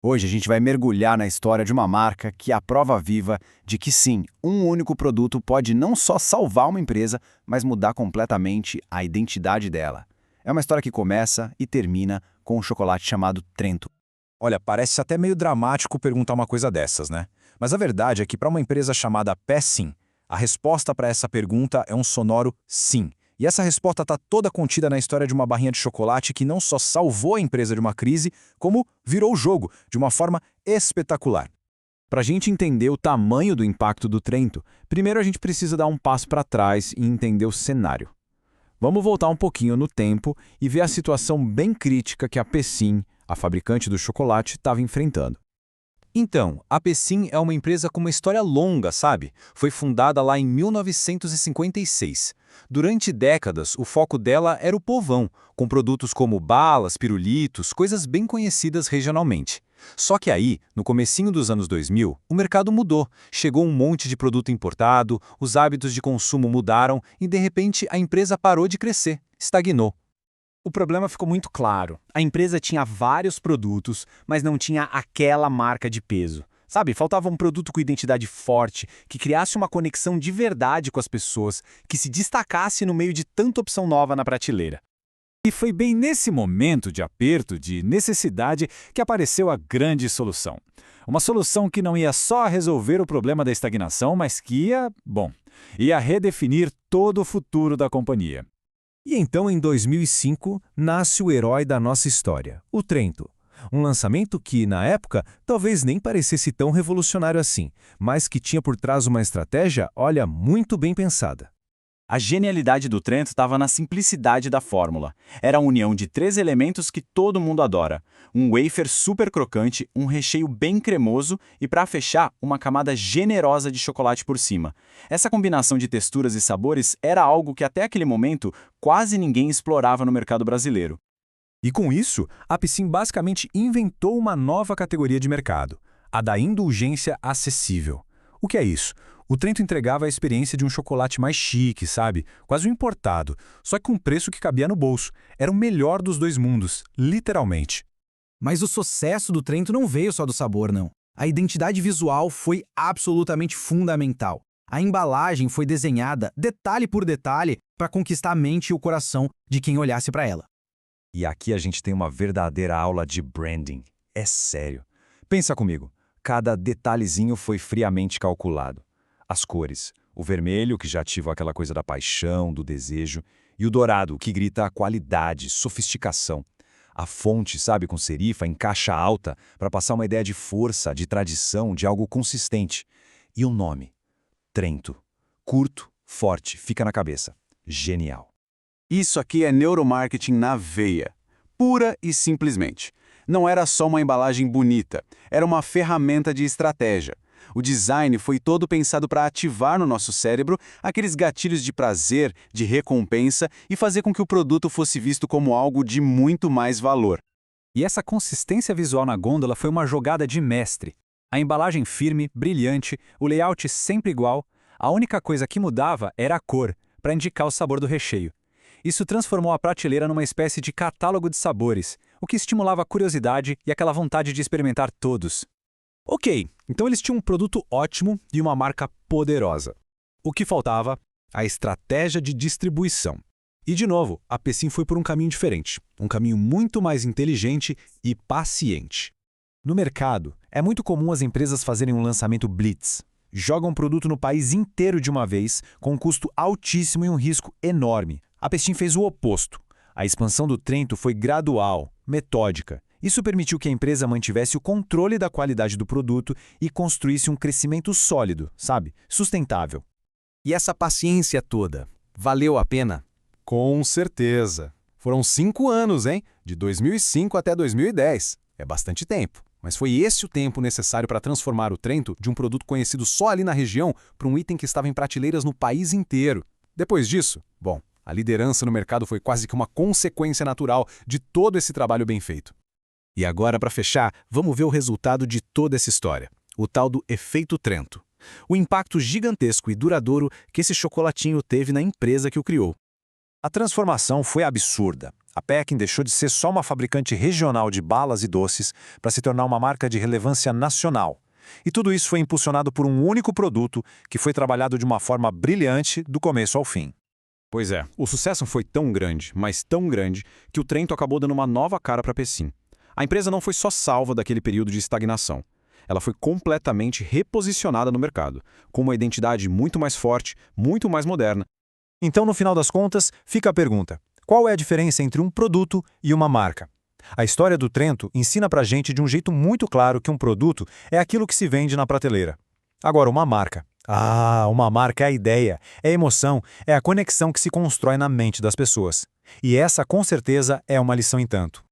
Hoje a gente vai mergulhar na história de uma marca que é a prova viva de que sim, um único produto pode não só salvar uma empresa, mas mudar completamente a identidade dela. É uma história que começa e termina com um chocolate chamado Trento. Olha, parece até meio dramático perguntar uma coisa dessas, né? Mas a verdade é que para uma empresa chamada Pessim, a resposta para essa pergunta é um sonoro sim. E essa resposta está toda contida na história de uma barrinha de chocolate que não só salvou a empresa de uma crise, como virou o jogo de uma forma espetacular. Para a gente entender o tamanho do impacto do Trento, primeiro a gente precisa dar um passo para trás e entender o cenário. Vamos voltar um pouquinho no tempo e ver a situação bem crítica que a Pessim, a fabricante do chocolate, estava enfrentando. Então, a Pessim é uma empresa com uma história longa, sabe? Foi fundada lá em 1956. Durante décadas, o foco dela era o povão, com produtos como balas, pirulitos, coisas bem conhecidas regionalmente. Só que aí, no comecinho dos anos 2000, o mercado mudou. Chegou um monte de produto importado, os hábitos de consumo mudaram e, de repente, a empresa parou de crescer, estagnou. O problema ficou muito claro. A empresa tinha vários produtos, mas não tinha aquela marca de peso. Sabe, faltava um produto com identidade forte, que criasse uma conexão de verdade com as pessoas, que se destacasse no meio de tanta opção nova na prateleira. E foi bem nesse momento de aperto, de necessidade, que apareceu a grande solução. Uma solução que não ia só resolver o problema da estagnação, mas que ia redefinir todo o futuro da companhia. E então, em 2005, nasce o herói da nossa história, o Trento. Um lançamento que, na época, talvez nem parecesse tão revolucionário assim, mas que tinha por trás uma estratégia, olha, muito bem pensada. A genialidade do Trento estava na simplicidade da fórmula. Era a união de 3 elementos que todo mundo adora. Um wafer super crocante, um recheio bem cremoso e, para fechar, uma camada generosa de chocolate por cima. Essa combinação de texturas e sabores era algo que até aquele momento quase ninguém explorava no mercado brasileiro. E com isso, a Pessim basicamente inventou uma nova categoria de mercado, a da indulgência acessível. O que é isso? O Trento entregava a experiência de um chocolate mais chique, sabe? Quase um importado, só que com um preço que cabia no bolso. Era o melhor dos dois mundos, literalmente. Mas o sucesso do Trento não veio só do sabor, não. A identidade visual foi absolutamente fundamental. A embalagem foi desenhada detalhe por detalhe para conquistar a mente e o coração de quem olhasse para ela. E aqui a gente tem uma verdadeira aula de branding. É sério. Pensa comigo, cada detalhezinho foi friamente calculado. As cores, o vermelho, que já ativa aquela coisa da paixão, do desejo, e o dourado, que grita a qualidade, sofisticação. A fonte, sabe, com serifa, em caixa alta, para passar uma ideia de força, de tradição, de algo consistente. E o nome? Trento. Curto, forte, fica na cabeça. Genial. Isso aqui é neuromarketing na veia, pura e simplesmente. Não era só uma embalagem bonita, era uma ferramenta de estratégia. O design foi todo pensado para ativar no nosso cérebro aqueles gatilhos de prazer, de recompensa e fazer com que o produto fosse visto como algo de muito mais valor. E essa consistência visual na gôndola foi uma jogada de mestre. A embalagem firme, brilhante, o layout sempre igual, a única coisa que mudava era a cor, para indicar o sabor do recheio. Isso transformou a prateleira numa espécie de catálogo de sabores, o que estimulava a curiosidade e aquela vontade de experimentar todos. Ok, então eles tinham um produto ótimo e uma marca poderosa. O que faltava? A estratégia de distribuição. E, de novo, a Pessim foi por um caminho diferente, um caminho muito mais inteligente e paciente. No mercado, é muito comum as empresas fazerem um lançamento blitz. Jogam um produto no país inteiro de uma vez, com um custo altíssimo e um risco enorme. A Pessim fez o oposto. A expansão do Trento foi gradual, metódica. Isso permitiu que a empresa mantivesse o controle da qualidade do produto e construísse um crescimento sólido, sabe? Sustentável. E essa paciência toda, valeu a pena? Com certeza. Foram 5 anos, hein? De 2005 até 2010. É bastante tempo. Mas foi esse o tempo necessário para transformar o Trento de um produto conhecido só ali na região para um item que estava em prateleiras no país inteiro. Depois disso, a liderança no mercado foi quase que uma consequência natural de todo esse trabalho bem feito. E agora, para fechar, vamos ver o resultado de toda essa história. O tal do efeito Trento. O impacto gigantesco e duradouro que esse chocolatinho teve na empresa que o criou. A transformação foi absurda. A Peckin deixou de ser só uma fabricante regional de balas e doces para se tornar uma marca de relevância nacional. E tudo isso foi impulsionado por um único produto que foi trabalhado de uma forma brilhante do começo ao fim. Pois é, o sucesso foi tão grande, mas tão grande, que o Trento acabou dando uma nova cara para a Pecin. A empresa não foi só salva daquele período de estagnação. Ela foi completamente reposicionada no mercado, com uma identidade muito mais forte, muito mais moderna. Então, no final das contas, fica a pergunta: qual é a diferença entre um produto e uma marca? A história do Trento ensina pra gente de um jeito muito claro que um produto é aquilo que se vende na prateleira. Agora, uma marca. Uma marca é a ideia, é a emoção, é a conexão que se constrói na mente das pessoas. E essa, com certeza, é uma lição em tanto.